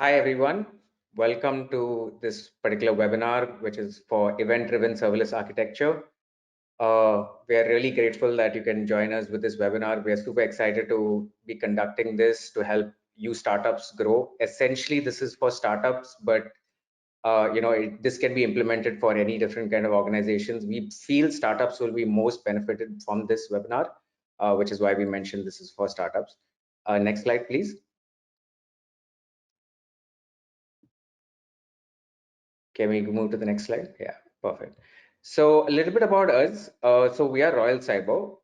Hi everyone, welcome to this particular webinar, which is for Event-Driven Serverless Architecture. We are really grateful that you can join us with this webinar. We are super excited to be conducting this to help you startups grow. Essentially, this is for startups, but this can be implemented for any different kind of organizations. We feel startups will be most benefited from this webinar, which is why we mentioned this is for startups. Next slide, please. Can we move to the next slide? Yeah, perfect. So a little bit about us. So we are Royal Cyber.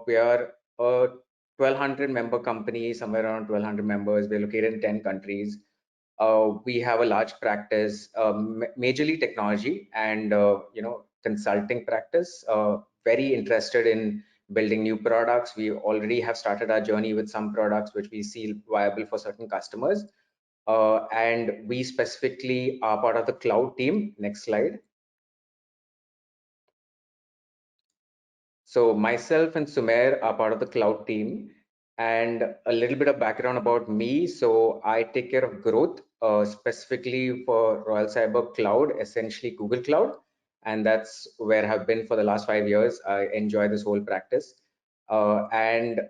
We are a 1,200 member company, somewhere around 1,200 members. We're located in 10 countries. We have a large practice, majorly technology and consulting practice. Very interested in building new products. We already have started our journey with some products which we see viable for certain customers. And we specifically are part of the cloud team. Next slide. So myself and Sumair are part of the cloud team. And a little bit of background about me. So I take care of growth, specifically for Royal Cyber Cloud, essentially Google Cloud. And that's where I've been for the last 5 years. I enjoy this whole practice. And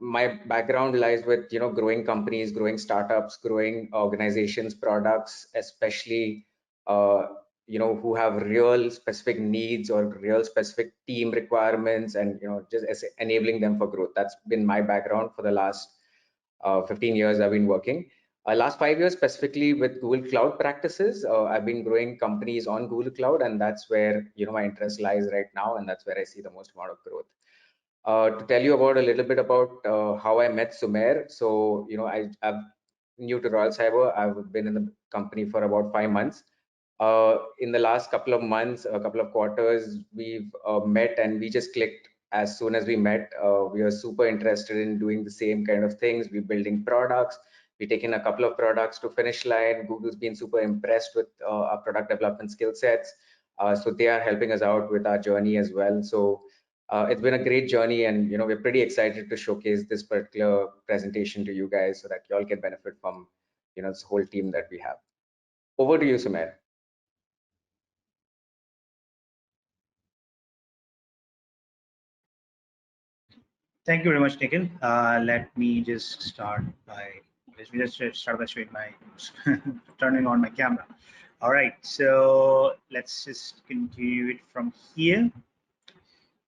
my background lies with growing companies, growing startups, growing organizations, products, especially who have real specific needs or real specific team requirements, and just enabling them for growth. That's been my background for the last 15 years I've been working. Last 5 years specifically with Google Cloud practices. I've been growing companies on Google Cloud, and that's where my interest lies right now, and that's where I see the most amount of growth. To tell you about a little bit about how I met Sumair. So, I'm new to Royal Cyber. I've been in the company for about 5 months. In the last couple of months, a couple of quarters, we've met and we just clicked as soon as we met. We are super interested in doing the same kind of things. We're building products. We've taken a couple of products to finish line. Google's been super impressed with our product development skill sets. So they are helping us out with our journey as well. So it's been a great journey, and we're pretty excited to showcase this particular presentation to you guys so that you all can benefit from this whole team that we have. Over to you, Sumair. Thank you very much, Nikhil. Let me just start by showing my turning on my camera. All right, so let's just continue it from here.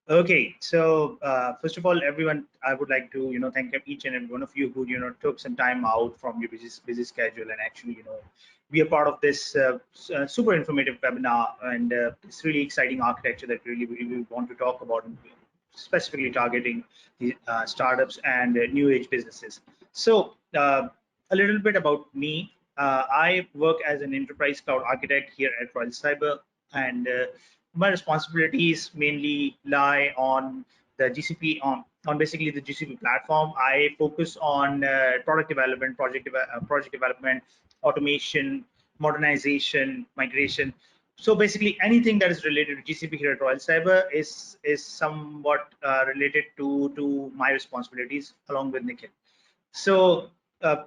Okay, so first of all, everyone, I would like to thank each and every one of you who took some time out from your busy schedule and actually be a part of this super informative webinar, and it's really exciting architecture that we want to talk about, specifically targeting the startups and new age businesses. So a little bit about me. I work as an enterprise cloud architect here at Royal Cyber, and my responsibilities mainly lie on the GCP, on basically the GCP platform. I focus on product development, project development, automation, modernization, migration. So basically anything that is related to GCP here at Royal Cyber is somewhat related to my responsibilities along with Nikhil. So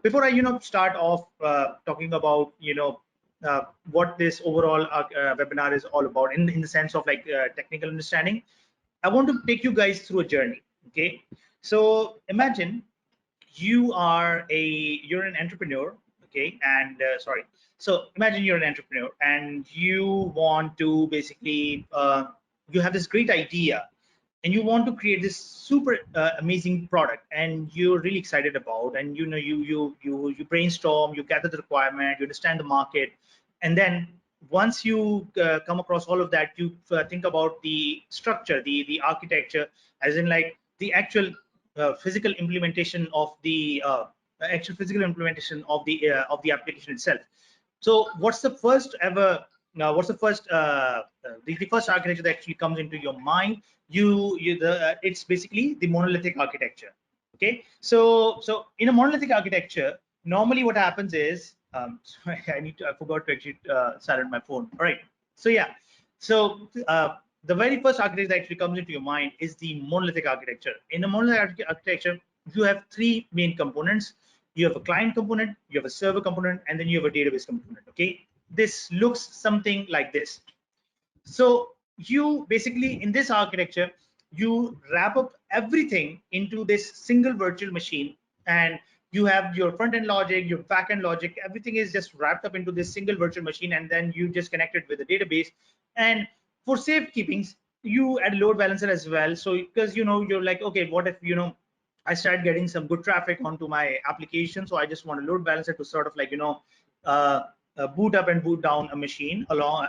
before I start off talking about what this overall webinar is all about in the sense of like technical understanding, I want to take you guys through a journey. Okay, so imagine you're an entrepreneur. Okay, and so imagine you're an entrepreneur and you want to basically you have this great idea and you want to create this super amazing product, and you're really excited about, and you brainstorm, you gather the requirement, you understand the market, and then once you come across all of that, you think about the structure, the architecture, as in like the actual physical implementation of the application itself. So what's the first ever what's the first the first architecture that actually comes into your mind? It's basically the monolithic architecture. Okay, so in a monolithic architecture, normally what happens is sorry, I forgot to actually silence my phone. All right, so yeah, so the very first architecture that actually comes into your mind is the monolithic architecture. In a monolithic architecture, you have three main components. you have a client component, you have a server component, and then you have a database component. Okay, this looks something like this. So you basically, in this architecture, you wrap up everything into this single virtual machine, and you have your front end logic, your back end logic, everything is just wrapped up into this single virtual machine, and then you just connect it with the database. And for safekeepings, you add load balancer as well. So because you're like, okay, what if I start getting some good traffic onto my application, so I just want a load balancer to sort of like uh, boot up and boot down a machine along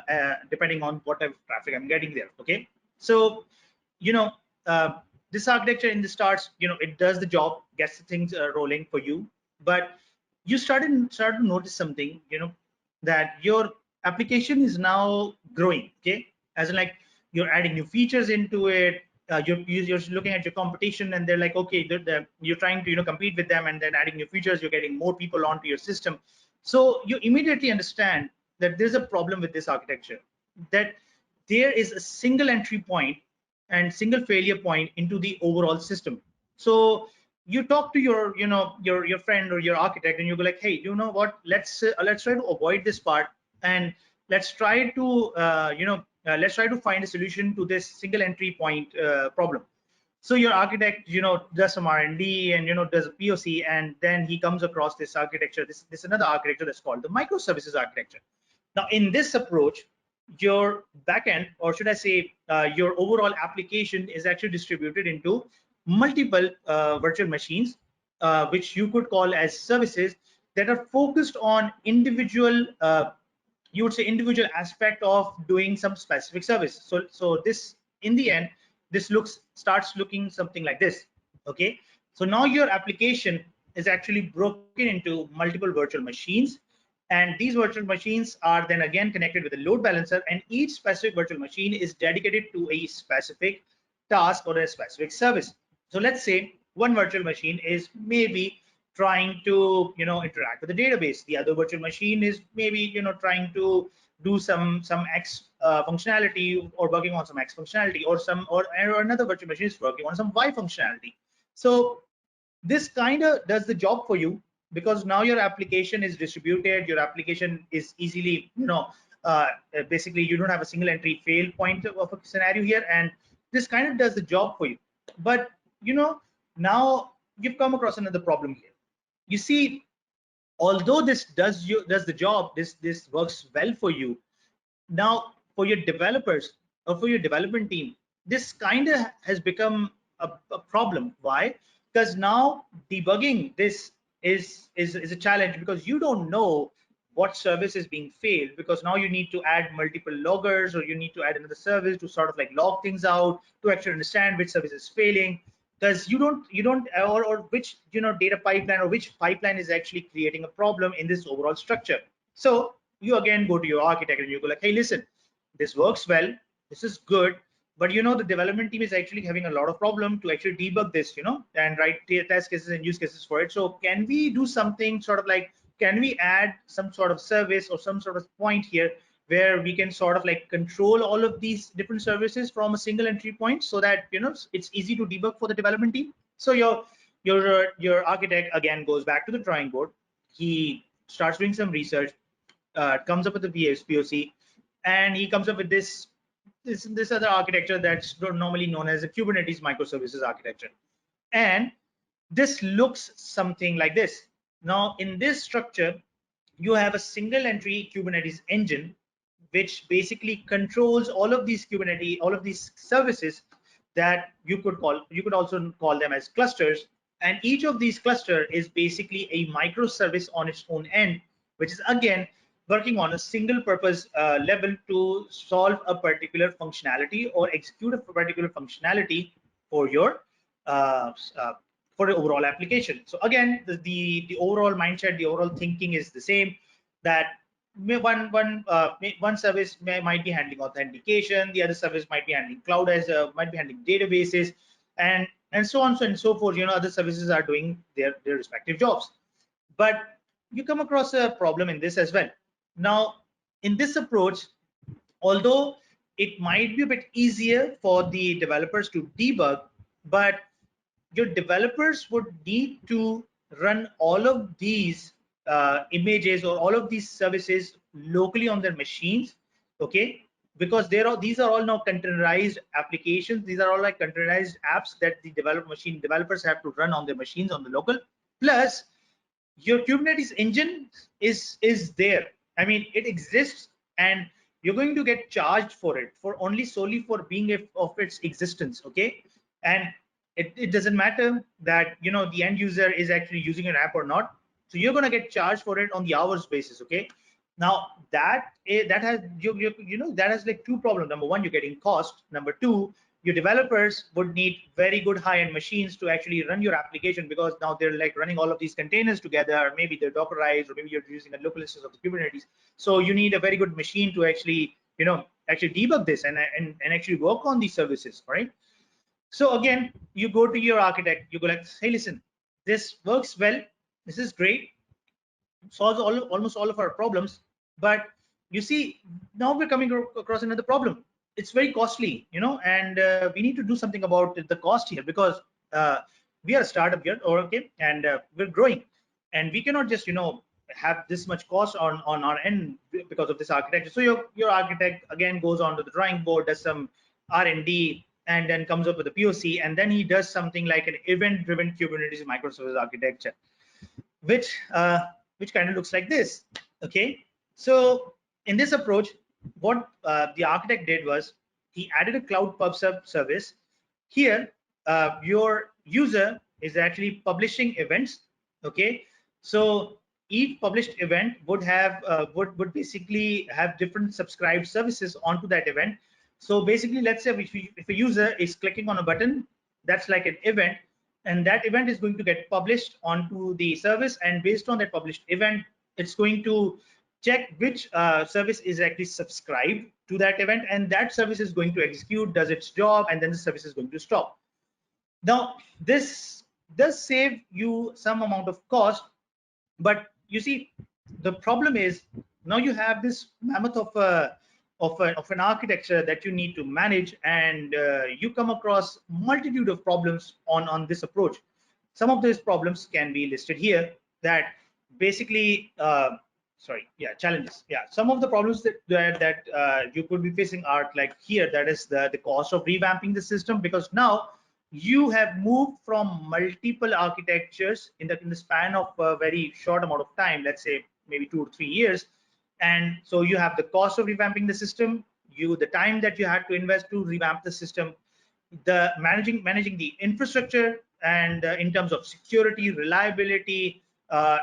depending on what type of traffic I'm getting there. Okay, so you know uh, this architecture in the starts, it does the job, gets the things rolling for you, but you start to notice something, that your application is now growing. Okay, as in like you're adding new features into it. You're looking at your competition, and they're like, okay, you're trying to compete with them, and then adding new features, you're getting more people onto your system. So you immediately understand that there's a problem with this architecture, that there is a single entry point and single failure point into the overall system. So you talk to your friend or your architect, and you go like, hey, you know what, let's try to avoid this part, and let's try to let's try to find a solution to this single entry point problem. So your architect does some R&D and does a POC, and then he comes across this architecture, this another architecture that's called the microservices architecture. Now in this approach, your backend, or should I say your overall application, is actually distributed into multiple virtual machines, which you could call as services, that are focused on individual you would say individual aspect of doing some specific service. So this, in the end, this starts looking something like this. Okay, so now your application is actually broken into multiple virtual machines, and these virtual machines are then again connected with a load balancer, and each specific virtual machine is dedicated to a specific task or a specific service. So let's say one virtual machine is maybe trying to interact with the database. The other virtual machine is maybe trying to do some X functionality, or working on some X functionality, or another virtual machine is working on some Y functionality. So this kind of does the job for you, because now your application is distributed, your application is easily basically you don't have a single entry fail point of a scenario here, and this kind of does the job for you. But now you've come across another problem here. You see, although this does the job, this works well for you, now for your developers or for your development team, this kind of has become a problem. Why? Because now debugging this is a challenge, because you don't know what service is being failed, because now you need to add multiple loggers, or you need to add another service to sort of like log things out to actually understand which service is failing, because you don't or which data pipeline, or which pipeline is actually creating a problem in this overall structure. So you again go to your architect and you go like, hey, listen, this works well, this is good, but the development team is actually having a lot of problem to actually debug this, and write test cases and use cases for it. So can we do something sort of like, can we add some sort of service or some sort of point here where we can sort of like control all of these different services from a single entry point, so that it's easy to debug for the development team? So your architect again goes back to the drawing board. He starts doing some research, comes up with the POC, and he comes up with this other architecture that's normally known as a Kubernetes microservices architecture. And this looks something like this. Now in this structure, you have a single entry Kubernetes engine, which basically controls all of these services that you could also call them as clusters. And each of these cluster is basically a microservice on its own end, which is again working on a single purpose level to solve a particular functionality or execute a particular functionality for your for the overall application. So again, the overall mindset, the overall thinking is the same, that one service might be handling authentication, the other service might be handling cloud, might be handling databases, and so on and so forth. Other services are doing their respective jobs. But you come across a problem in this as well. Now in this approach, although it might be a bit easier for the developers to debug, but your developers would need to run all of these images or all of these services locally on their machines, okay? Because these are all now containerized applications. These are all like containerized apps that the developers have to run on their machines on the local. Plus, your Kubernetes engine is there. I mean, it exists, and you're going to get charged for it for only solely for being of its existence, okay? And it doesn't matter that the end user is actually using an app or not. So you're going to get charged for it on the hours basis, okay? Now that has that has like two problems. Number one, you're getting cost. Number two, your developers would need very good high-end machines to actually run your application, because now they're like running all of these containers together. Maybe they're Dockerized, or maybe you're using a local instance of the Kubernetes. So you need a very good machine to actually actually debug this and actually work on these services, right? So again, you go to your architect, you go like, hey, listen, this works well, this is great, solves almost all of our problems, but you see, now we're coming across another problem. It's very costly, and we need to do something about the cost here, because uh, we are a startup here, or okay, and we're growing, and we cannot just have this much cost on our end because of this architecture. So your architect again goes on to the drawing board, does some R&D, and then comes up with a POC, and then he does something like an event-driven Kubernetes microservice architecture, which kind of looks like this. Okay, so in this approach, what the architect did was he added a cloud pub sub service. Here, your user is actually publishing events. Okay, so each published event would have would basically have different subscribed services onto that event. So basically, let's say if a user is clicking on a button, that's like an event, and that event is going to get published onto the service, and based on that published event, it's going to check which service is actually subscribed to that event, and that service is going to execute, does its job, and then the service is going to stop. Now this does save you some amount of cost, but you see, the problem is now you have this mammoth of an architecture that you need to manage, and you come across multitude of problems on this approach. Some of these problems can be listed here, that basically challenges. Yeah, some of the problems that you could be facing are like here, that is the cost of revamping the system, because now you have moved from multiple architectures in the span of a very short amount of time, let's say maybe 2 or 3 years. And so you have the cost of revamping the system, the time that you had to invest to revamp the system, the managing the infrastructure, and in terms of security, reliability,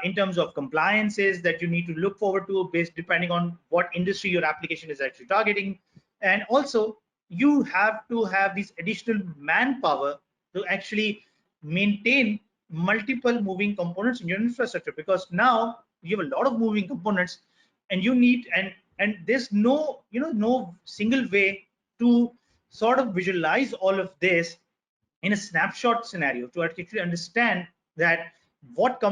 in terms of compliances that you need to look forward to based depending on what industry your application is actually targeting. And also you have to have this additional manpower to actually maintain multiple moving components in your infrastructure, because now you have a lot of moving components, and you need and there's no no single way to sort of visualize all of this in a snapshot scenario to actually understand that what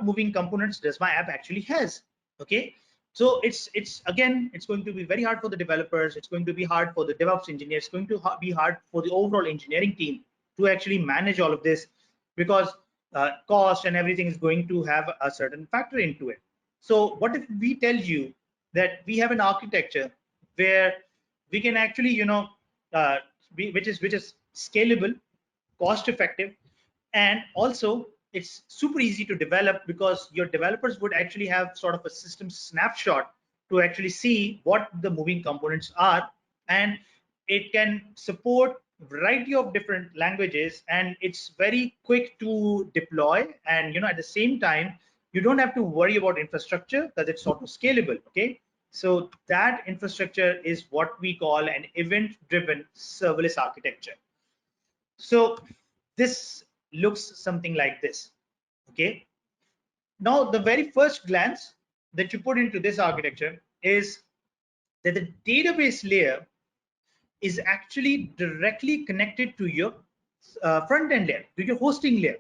moving components does my app actually has. Okay, so it's again, it's going to be very hard for the developers, it's going to be hard for the DevOps engineers, it's going to be hard for the overall engineering team to actually manage all of this, because cost and everything is going to have a certain factor into it. So what if we tell you that we have an architecture where we can actually which is scalable, cost effective, and also it's super easy to develop, because your developers would actually have sort of a system snapshot to actually see what the moving components are, and it can support variety of different languages, and it's very quick to deploy, and at the same time you don't have to worry about infrastructure because it's sort of scalable. Okay, so that infrastructure is what we call an event-driven serverless architecture. So this looks something like this. Okay, now the very first glance that you put into this architecture is that the database layer is actually directly connected to your front end layer, to your hosting layer.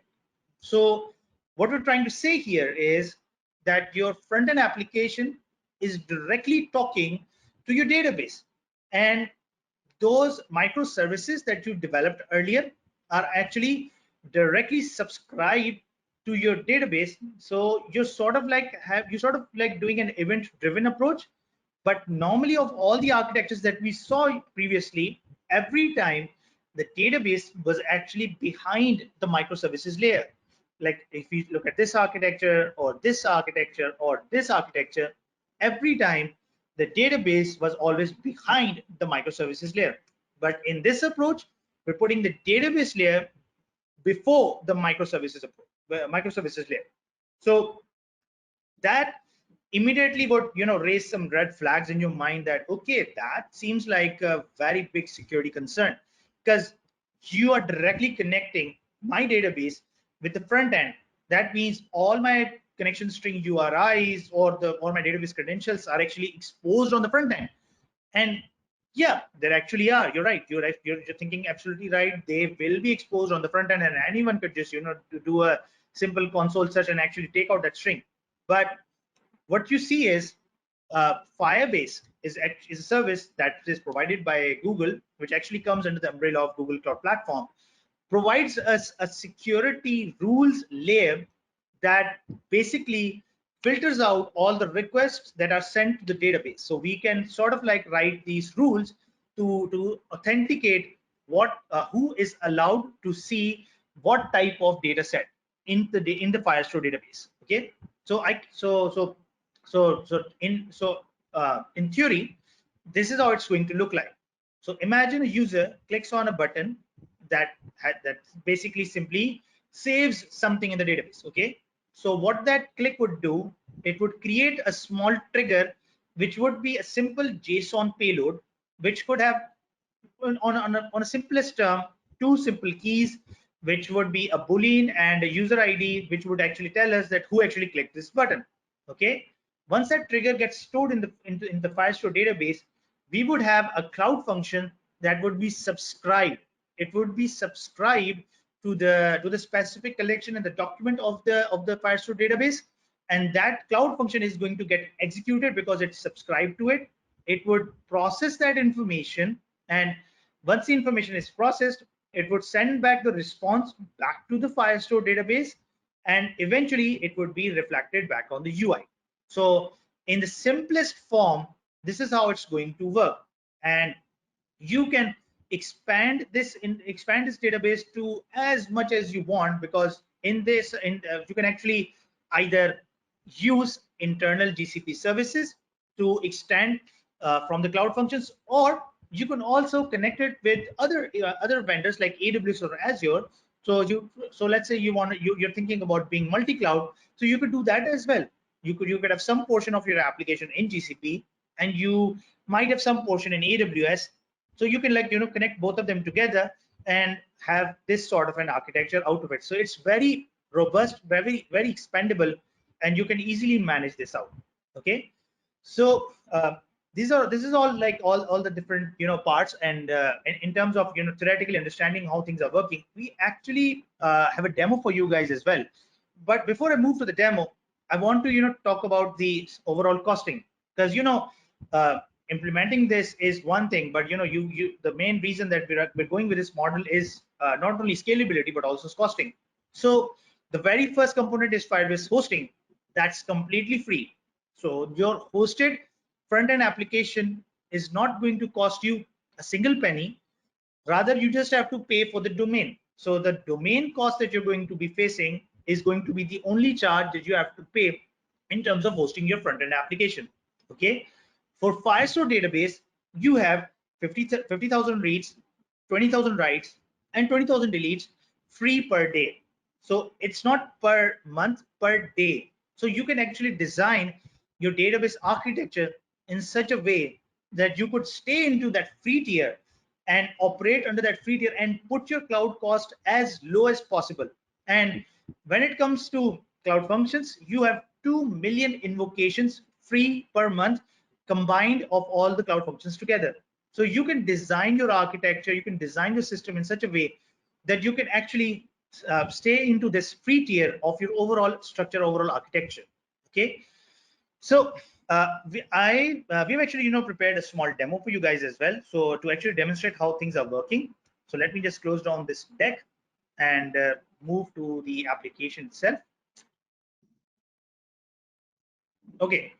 So what we're trying to say here is that your front end application is directly talking to your database, and those microservices that you developed earlier are actually directly subscribed to your database. So you sort of like doing an event-driven approach. But normally, of all the architectures that we saw previously, every time the database was actually behind the microservices layer. Like if you look at this architecture or this architecture or this architecture, every time the database was always behind the microservices layer. But in this approach, we're putting the database layer before the microservices layer. So that immediately would raise some red flags in your mind that, okay, that seems like a very big security concern, because you are directly connecting my database with the front end. That means all my connection string URIs or my database credentials are actually exposed on the front end. And yeah, there actually are. You're right. You're thinking absolutely right. They will be exposed on the front end, and anyone could just do a simple console search and actually take out that string. But what you see is Firebase is a service that is provided by Google, which actually comes under the umbrella of Google Cloud Platform, provides us a security rules layer that basically filters out all the requests that are sent to the database. So we can sort of like write these rules to authenticate who is allowed to see what type of data set in the Firestore database. Okay, in theory, this is how it's going to look like. So imagine a user clicks on a button that basically simply saves something in the database. Okay, so what that click would do, it would create a small trigger, which would be a simple JSON payload, which could have on a simplest term, two simple keys, which would be a boolean and a user ID, which would actually tell us that who actually clicked this button. Okay, once that trigger gets stored in the Firestore database, we would have a cloud function that would be subscribed. It would be subscribed to the specific collection and the document of the Firestore database, and that cloud function is going to get executed because it's subscribed to it. It would process that information, and once the information is processed, it would send back the response back to the Firestore database, and eventually it would be reflected back on the UI. So in the simplest form, this is how it's going to work. And you can expand this database to as much as you want, because in this you can actually either use internal GCP services to extend from the cloud functions, or you can also connect it with other vendors like AWS or Azure. So let's say you're thinking about being multi-cloud, so you could do that as well. You could have some portion of your application in GCP, and you might have some portion in AWS. So you can connect both of them together and have this sort of an architecture out of it. So it's very robust, very expandable, and you can easily manage this out. Okay, so this is all like all the different parts, and in terms of theoretically understanding how things are working, we actually have a demo for you guys as well. But before I move to the demo, I want to talk about the overall costing, because implementing this is one thing, but the main reason that we're going with this model is not only scalability but also costing. So the very first component is Firebase hosting. That's completely free. So your hosted front-end application is not going to cost you a single penny. Rather, you just have to pay for the domain. So the domain cost that you're going to be facing is going to be the only charge that you have to pay in terms of hosting your front-end application. Okay. For Firestore database, you have 50,000 reads, 20,000 writes, and 20,000 deletes free per day. So it's not per month, per day. So you can actually design your database architecture in such a way that you could stay into that free tier and operate under that free tier and put your cloud cost as low as possible. And when it comes to cloud functions, you have 2 million invocations free per month combined of all the cloud functions together. So you can design your architecture, you can design your system in such a way that you can actually stay into this free tier of your overall structure, overall architecture. Okay, so we've actually prepared a small demo for you guys as well, so to actually demonstrate how things are working. So let me just close down this deck and move to the application itself. Okay,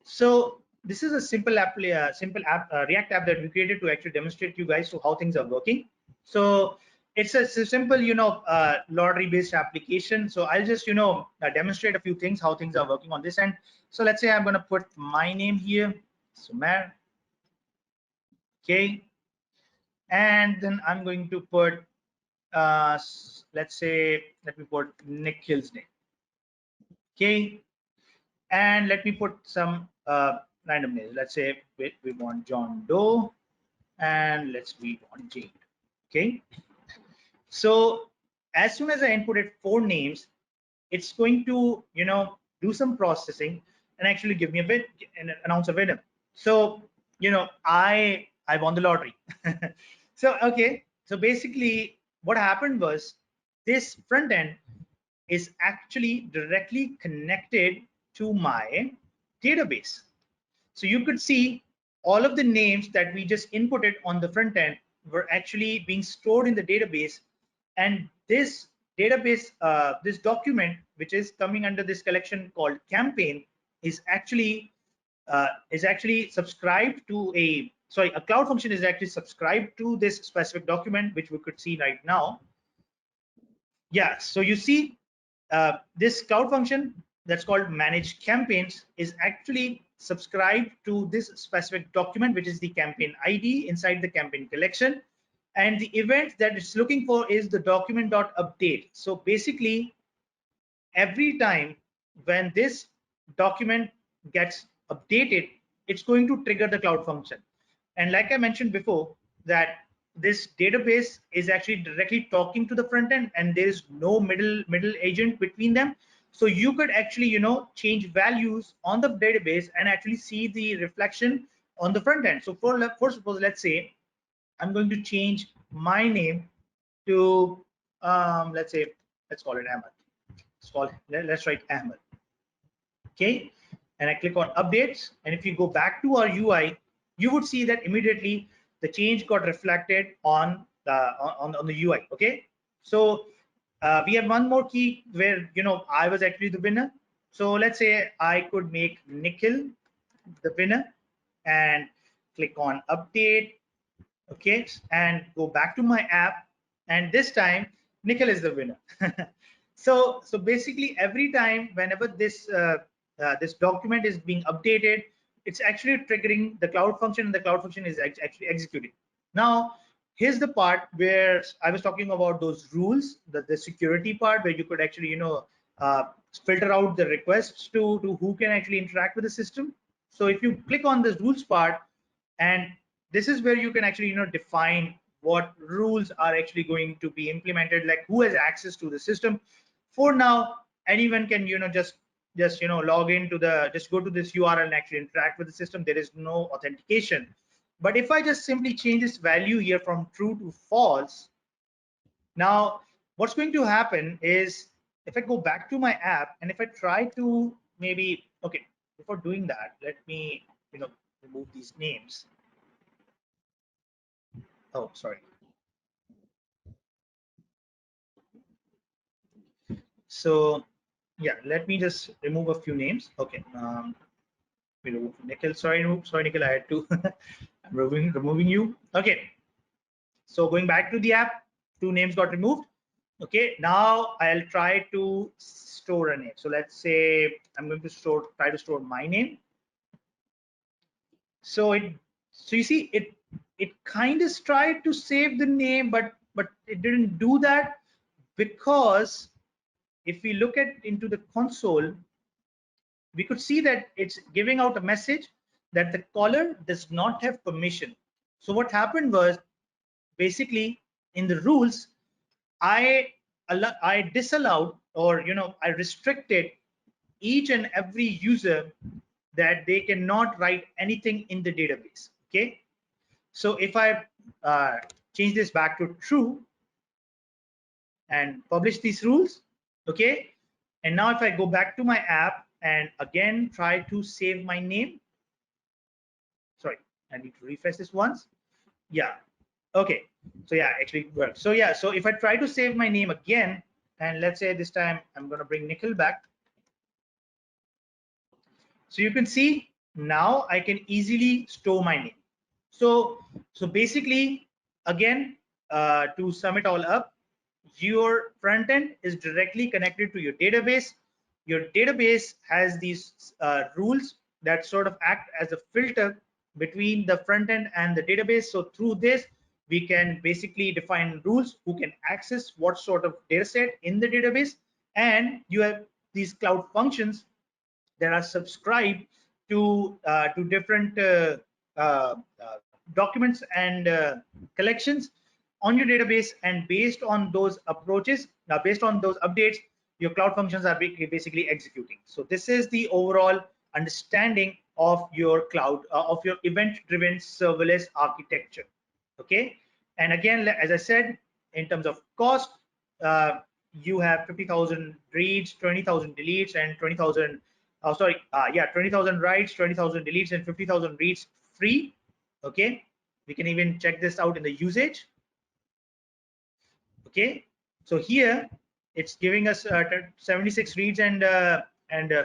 so this is a simple app, React app that we created to actually demonstrate to you guys to how things are working. So it's a simple, lottery-based application. So I'll just, demonstrate a few things, how things are working on this end. So let's say I'm going to put my name here, Sumair. Okay, and then I'm going to put, let's say, let me put Nikhil's name. Okay, and let me put some random names. Let's say we want John Doe, and we want Jade. Okay, so as soon as I inputted 4 names, it's going to do some processing and actually give me a bit and announce a winner. So I won the lottery. So okay, so basically what happened was this front end is actually directly connected to my database. So you could see all of the names that we just inputted on the front end were actually being stored in the database. And this database, this document, which is coming under this collection called campaign, is actually subscribed to a cloud function is actually subscribed to this specific document, which we could see right now. Yeah, so you see this cloud function that's called manage campaigns is actually subscribed to this specific document, which is the campaign ID inside the campaign collection. And the event that it's looking for is the document.update. So basically, every time when this document gets updated, it's going to trigger the cloud function. And like I mentioned before, that this database is actually directly talking to the front end, and there is no middle agent between them. So you could actually change values on the database and actually see the reflection on the front end. So for suppose, let's say I'm going to change my name to let's call it Ahmed. Let's write Ahmed. Okay, and I click on updates, and if you go back to our UI, you would see that immediately the change got reflected on the UI. Okay, so we have one more key where I was actually the winner. So let's say I could make Nikhil the winner and click on update. Okay, and go back to my app, and this time Nikhil is the winner. So basically every time whenever this this document is being updated, it's actually triggering the cloud function, and the cloud function is actually executing. Now here's the part where I was talking about those rules, the security part, where you could actually filter out the requests to who can actually interact with the system. So if you click on this rules part, and this is where you can actually define what rules are actually going to be implemented, like who has access to the system. For now, anyone can just log into just go to this URL and actually interact with the system. There is no authentication. But if I just simply change this value here from true to false, now what's going to happen is if I go back to my app and if I try to maybe, okay, before doing that, let me remove these names. Oh, sorry. So yeah, let me just remove a few names. Okay. We remove Nikhil. Sorry, Nikhil, I had to. I'm removing you. Okay. So going back to the app, 2 names got removed. Okay. Now I'll try to store a name. So let's say I'm going to try to store my name. So you see it kind of tried to save the name, but it didn't do that, because if we look into the console, we could see that it's giving out a message that the caller does not have permission. So what happened was, basically in the rules, I disallowed, or I restricted each and every user that they cannot write anything in the database. Okay, so if I change this back to true and publish these rules, okay, and now if I go back to my app and again try to save my name, sorry, I need to refresh this once. Yeah, okay, so yeah, actually it worked. So yeah, so if I try to save my name again, and let's say this time I'm going to bring Nikhil back. So you can see now I can easily store my name. So basically, again, to sum it all up, your front end is directly connected to your database. Your database has these rules that sort of act as a filter between the front end and the database. So through this, we can basically define rules who can access what sort of data set in the database. And you have these cloud functions that are subscribed to different documents and collections on your database, and based on those approaches, now based on those updates, your cloud functions are basically executing. So this is the overall understanding of your cloud of your event-driven serverless architecture. Okay, and again, as I said, in terms of cost, you have 50,000 reads, 20,000 deletes, and 20,000 20,000 writes, 20,000 deletes, and 50,000 reads free. Okay, we can even check this out in the usage. Okay, so here it's giving us 76 reads and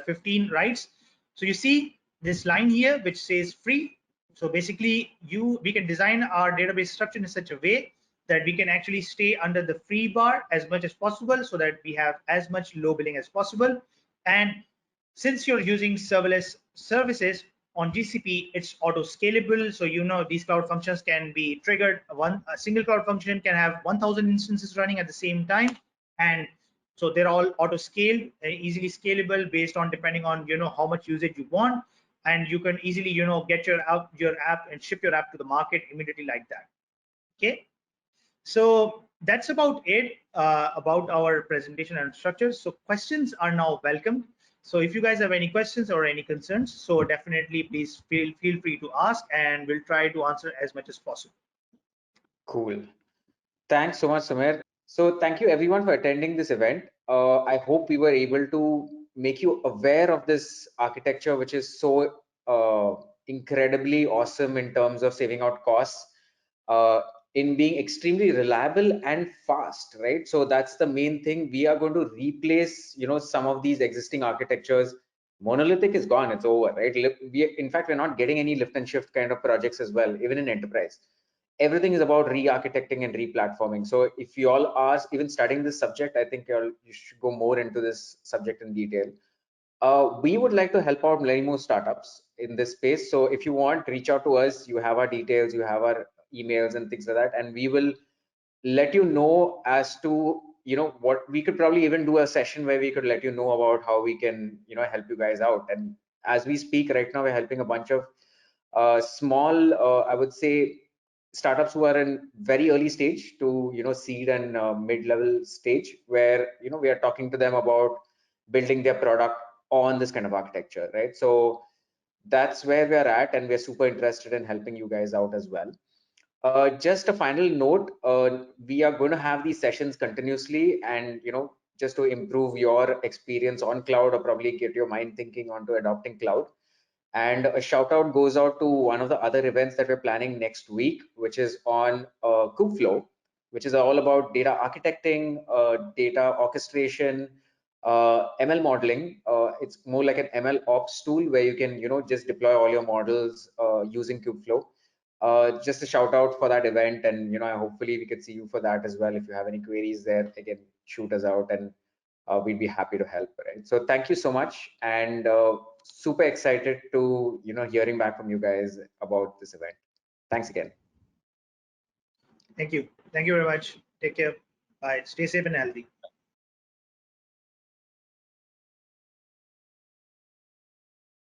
15 writes. So you see this line here which says free. So basically we can design our database structure in such a way that we can actually stay under the free bar as much as possible, so that we have as much low billing as possible. And since you're using serverless services on GCP, it's auto scalable. So you know these cloud functions can be triggered. A single cloud function can have 1,000 instances running at the same time, and so they're all auto scaled, easily scalable based on depending on how much usage you want, and you can easily get your app and ship your app to the market immediately like that. Okay, so that's about it about our presentation and structure. So questions are now welcome. So if you guys have any questions or any concerns, so definitely please feel free to ask, and we'll try to answer as much as possible. Cool. Thanks so much, Sumair. So thank you everyone for attending this event. I hope we were able to make you aware of this architecture, which is so incredibly awesome in terms of saving out costs, in being extremely reliable and fast, right? So that's the main thing. We are going to replace, some of these existing architectures. Monolithic is gone, it's over, right? In fact, we're not getting any lift and shift kind of projects as well, even in enterprise. Everything is about re-architecting and re-platforming. So if you all are even studying this subject, I think you should go more into this subject in detail. We would like to help out many more startups in this space. So if you want, reach out to us. You have our details, you have our emails and things like that, and we will let you know as to what we could probably even do a session where we could let you know about how we can help you guys out. And as we speak right now, we're helping a bunch of small, I would say, startups who are in very early stage to seed and mid-level stage, where we are talking to them about building their product on this kind of architecture, right? So that's where we are at, and we're super interested in helping you guys out as well. Just a final note, we are going to have these sessions continuously, and just to improve your experience on cloud, or probably get your mind thinking onto adopting cloud. And a shout out goes out to one of the other events that we're planning next week, which is on Kubeflow, which is all about data architecting, data orchestration, ML modeling. It's more like an ML ops tool where you can just deploy all your models using Kubeflow. Just a shout out for that event, and hopefully we could see you for that as well. If you have any queries there, again, shoot us out, and we'd be happy to help. Right? So thank you so much, and super excited to hearing back from you guys about this event. Thanks again. Thank you very much. Take care. Bye. Stay safe and healthy.